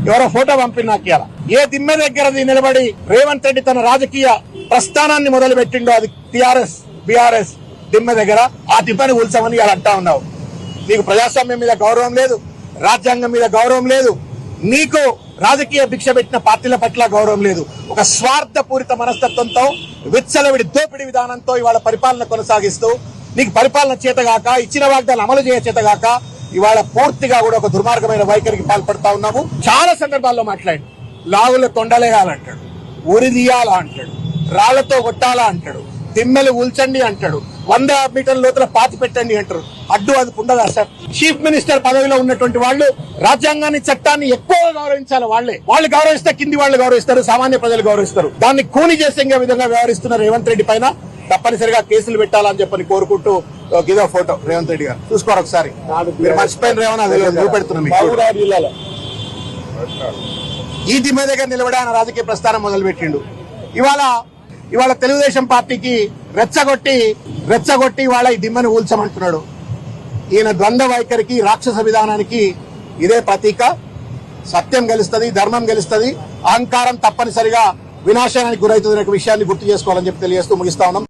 ఎవరో ఫోటో పంపిన నాకు ఇవాళ ఏ దిమ్మె దగ్గర నిలబడి రేవంత్ రెడ్డి తన రాజకీయ ప్రస్థానాన్ని మొదలు పెట్టిండో అది టిఆర్ఎస్ బిఆర్ఎస్ దిమ్మె దగ్గర ఆ దిమ్మని కూల్చామని ఇలా అంటా ఉన్నావు. నీకు ప్రజాస్వామ్యం మీద గౌరవం లేదు, రాజ్యాంగం మీద గౌరవం లేదు, నీకు రాజకీయ భిక్ష పెట్టిన పార్టీల పట్ల గౌరవం లేదు. ఒక స్వార్థపూరిత మనస్తత్వంతో విచ్చలవిడి దోపిడీ విధానంతో ఇవాళ పరిపాలన కొనసాగిస్తూ నీకు పరిపాలన చేతగాక ఇచ్చిన వాగ్దానాలు అమలు చేయ చేతగాక ఇవాళ పూర్తిగా కూడా ఒక దుర్మార్గమైన వైఖరికి పాల్పడతా ఉన్నాము. చాలా సందర్భాల్లో మాట్లాడి లాగుల తొండలేయాలంటాడు, ఉరి తీయాలా అంటాడు, రాళ్లతో కొట్టాలా అంటాడు, దిమ్మెలు కూల్చండి అంటాడు, 100 మీటర్ల లోతుల పాతి పెట్టండి అంటారు. అడ్డు అది ఉండదా సార్? చీఫ్ మినిస్టర్ పదవిలో ఉన్నటువంటి వాళ్ళు రాజ్యాంగాన్ని చట్టాన్ని ఎక్కువగా గౌరవించాలి. వాళ్ళు గౌరవిస్తే కింది వాళ్ళు గౌరవిస్తారు, సామాన్య ప్రజలు గౌరవిస్తారు. దాన్ని కూని చేసే విధంగా వ్యవహరిస్తున్న రేవంత్ రెడ్డి పైన తప్పనిసరిగా కేసులు పెట్టాలని చెప్పని కోరుకుంటూ ఇదో ఫోటో రేవంత్ రెడ్డి గారు చూసుకోరు ఒకసారి. మీరు మర్చిపోయిన రేవన్నా చూపెడుతున్నాం. ఈ దిమ్మ దగ్గర నిలబడి ఆయన రాజకీయ ప్రస్థానం మొదలుపెట్టిండు. ఇవాళ తెలుగుదేశం పార్టీకి రెచ్చగొట్టి ఇవాళ ఈ దిమ్మని ఊల్చమంటున్నాడు. ఈయన ద్వంద్వ వైఖరికి రాక్షస విధానానికి ఇదే ప్రతీక. సత్యం గెలుస్తుంది, ధర్మం గెలుస్తుంది, అహంకారం తప్పనిసరిగా వినాశనానికి గురవుతుంది అనే విషయాన్ని గుర్తు చేసుకోవాలని చెప్పి తెలియజేస్తూ ముగిస్తా ఉన్నాం.